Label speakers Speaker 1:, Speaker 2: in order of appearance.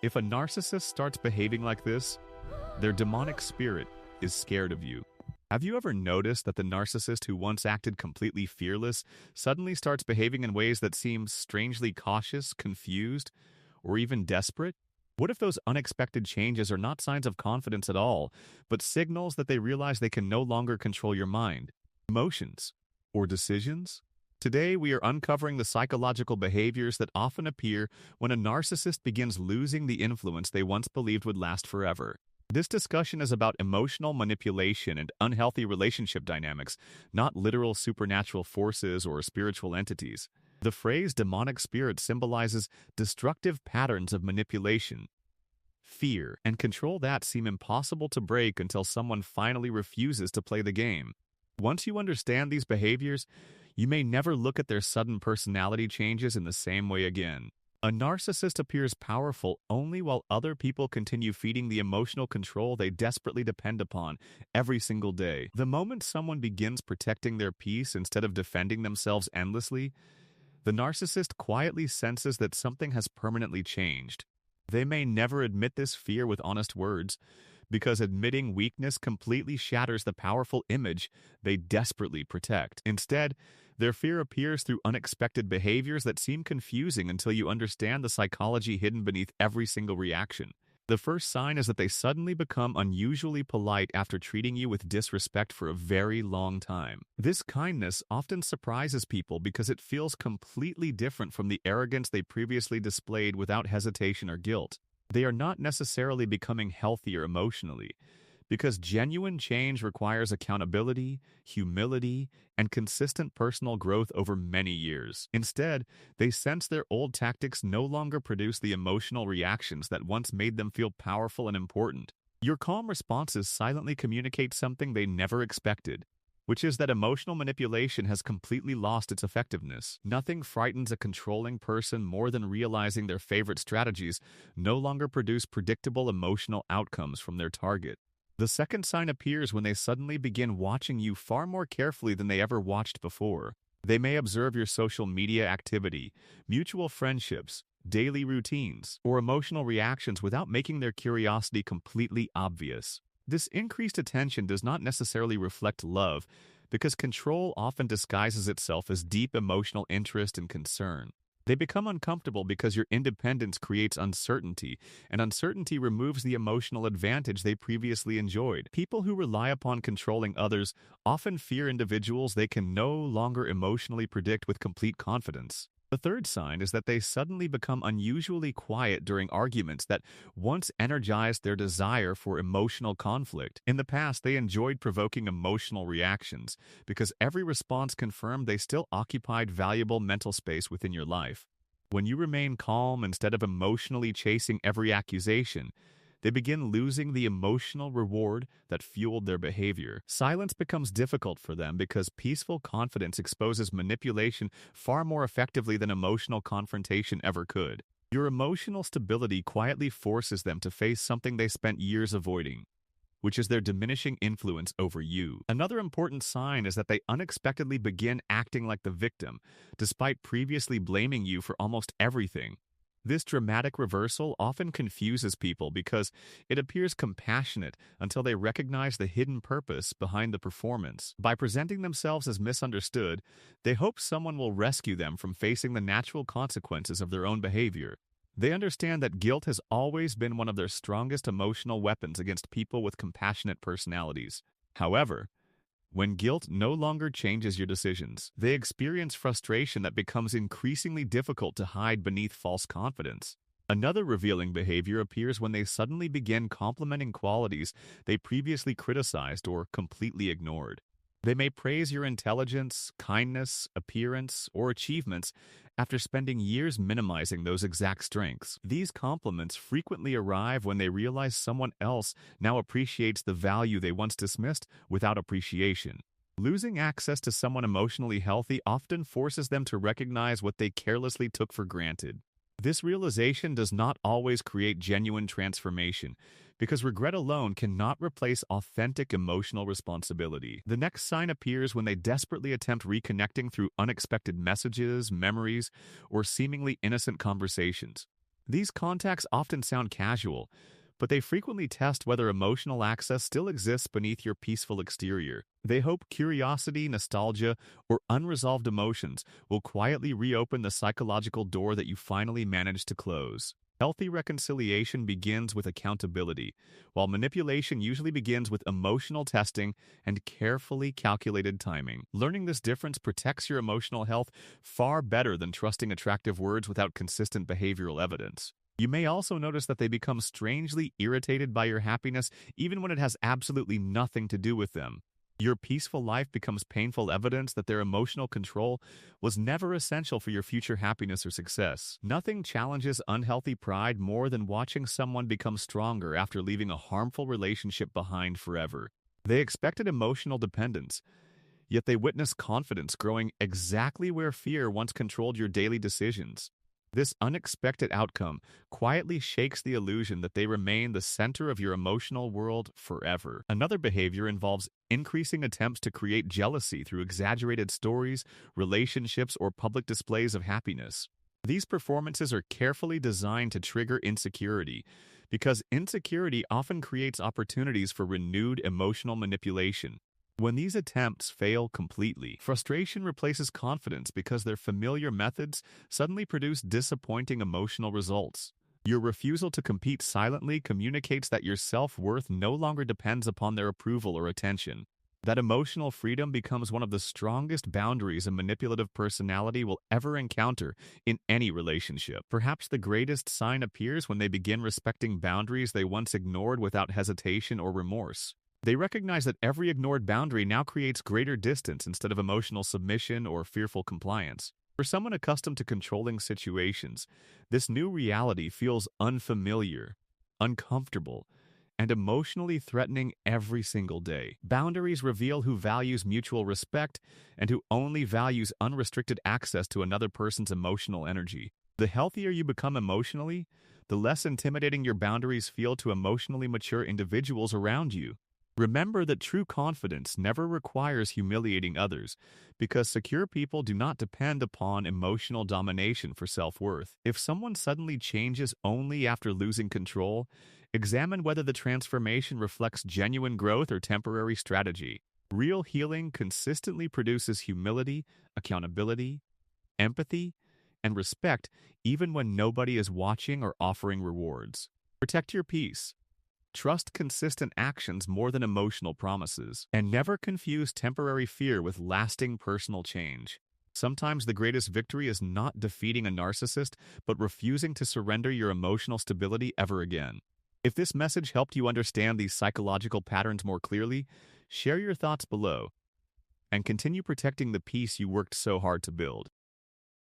Speaker 1: If a narcissist starts behaving like this, their demonic spirit is scared of you. Have you ever noticed that the narcissist who once acted completely fearless suddenly starts behaving in ways that seem strangely cautious, confused, or even desperate? What if those unexpected changes are not signs of confidence at all, but signals that they realize they can no longer control your mind, emotions, or decisions? Today, we are uncovering the psychological behaviors that often appear when a narcissist begins losing the influence they once believed would last forever. This discussion is about emotional manipulation and unhealthy relationship dynamics, not literal supernatural forces or spiritual entities. The phrase demonic spirit symbolizes destructive patterns of manipulation, fear, and control that seem impossible to break until someone finally refuses to play the game. Once you understand these behaviors, you may never look at their sudden personality changes in the same way again. A narcissist appears powerful only while other people continue feeding the emotional control they desperately depend upon every single day. The moment someone begins protecting their peace instead of defending themselves endlessly, the narcissist quietly senses that something has permanently changed. They may never admit this fear with honest words, because admitting weakness completely shatters the powerful image they desperately protect. Instead, their fear appears through unexpected behaviors that seem confusing until you understand the psychology hidden beneath every single reaction. The first sign is that they suddenly become unusually polite after treating you with disrespect for a very long time. This kindness often surprises people because it feels completely different from the arrogance they previously displayed without hesitation or guilt. They are not necessarily becoming healthier emotionally, because genuine change requires accountability, humility, and consistent personal growth over many years. Instead, they sense their old tactics no longer produce the emotional reactions that once made them feel powerful and important. Your calm responses silently communicate something they never expected, which is that emotional manipulation has completely lost its effectiveness. Nothing frightens a controlling person more than realizing their favorite strategies no longer produce predictable emotional outcomes from their target. The second sign appears when they suddenly begin watching you far more carefully than they ever watched before. They may observe your social media activity, mutual friendships, daily routines, or emotional reactions without making their curiosity completely obvious. This increased attention does not necessarily reflect love, because control often disguises itself as deep emotional interest and concern. They become uncomfortable because your independence creates uncertainty, and uncertainty removes the emotional advantage they previously enjoyed. People who rely upon controlling others often fear individuals they can no longer emotionally predict with complete confidence. The third sign is that they suddenly become unusually quiet during arguments that once energized their desire for emotional conflict. In the past, they enjoyed provoking emotional reactions because every response confirmed they still occupied valuable mental space within your life. When you remain calm instead of emotionally chasing every accusation, they begin losing the emotional reward that fueled their behavior. Silence becomes difficult for them because peaceful confidence exposes manipulation far more effectively than emotional confrontation ever could. Your emotional stability quietly forces them to face something they spent years avoiding, which is their diminishing influence over you. Another important sign is that they unexpectedly begin acting like the victim, despite previously blaming you for almost everything. This dramatic reversal often confuses people because it appears compassionate until they recognize the hidden purpose behind the performance. By presenting themselves as misunderstood, they hope someone will rescue them from facing the natural consequences of their own behavior. They understand that guilt has always been one of their strongest emotional weapons against people with compassionate personalities. However, when guilt no longer changes your decisions, they experience frustration that becomes increasingly difficult to hide beneath false confidence. Another revealing behavior appears when they suddenly begin complimenting qualities they previously criticized or completely ignored. They may praise your intelligence, kindness, appearance, or achievements after spending years minimizing those exact strengths. These compliments frequently arrive when they realize someone else now appreciates the value they once dismissed without appreciation. Losing access to someone emotionally healthy often forces them to recognize what they carelessly took for granted. This realization does not always create genuine transformation, because regret alone cannot replace authentic emotional responsibility. The next sign appears when they desperately attempt reconnecting through unexpected messages, memories, or seemingly innocent conversations. These contacts often sound casual, but they frequently test whether emotional access still exists beneath your peaceful exterior. They hope curiosity, nostalgia, or unresolved emotions will quietly reopen the psychological door that you finally managed to close. Healthy reconciliation begins with accountability, while manipulation usually begins with emotional testing and carefully calculated timing. Learning this difference protects your emotional health far better than trusting attractive words without consistent behavioral evidence. You may also notice that they become strangely irritated by your happiness even when it has absolutely nothing to do with them. Your peaceful life becomes painful evidence that their emotional control was never essential for your future happiness or success. Nothing challenges unhealthy pride more than watching someone become stronger after leaving a harmful relationship behind forever. They expected emotional dependence, yet they witness confidence growing exactly where fear once controlled your daily decisions. This unexpected outcome quietly shakes the illusion that they remain the center of your emotional world forever. Another behavior involves increasing attempts to create jealousy through exaggerated stories, relationships, or public displays of happiness. These performances are carefully designed to trigger insecurity, because insecurity often creates opportunities for renewed emotional manipulation. When these attempts fail completely, frustration replaces confidence because their familiar methods suddenly produce disappointing emotional results. Your refusal to compete silently communicates that your self-worth no longer depends upon their approval or attention. That emotional freedom becomes one of the strongest boundaries a manipulative personality will ever encounter in any relationship. Perhaps the greatest sign appears when they begin respecting boundaries they once ignored without hesitation or remorse. They recognize that every ignored boundary now creates greater distance instead of emotional submission or fearful compliance. For someone accustomed to controlling situations, this new reality feels unfamiliar, uncomfortable, and emotionally threatening every single day. Boundaries reveal who values mutual respect and who only values unrestricted access to another person's emotional energy. The healthier you become emotionally, the less intimidating your boundaries feel to emotionally mature individuals around you. Remember that true confidence never requires humiliating others, because secure people do not depend upon emotional domination for self-worth. If someone suddenly changes only after losing control, examine whether the transformation reflects genuine growth or temporary strategy. Real healing consistently produces humility, accountability, empathy, and respect even when nobody is watching or offering rewards. Protect your peace. Trust consistent actions more than emotional promises, and never confuse temporary fear with lasting personal change. Sometimes the greatest victory is not defeating a narcissist, but refusing to surrender your emotional stability ever again. If this message helped you understand these psychological patterns more clearly, share your thoughts below, and continue protecting the peace you worked so hard to build.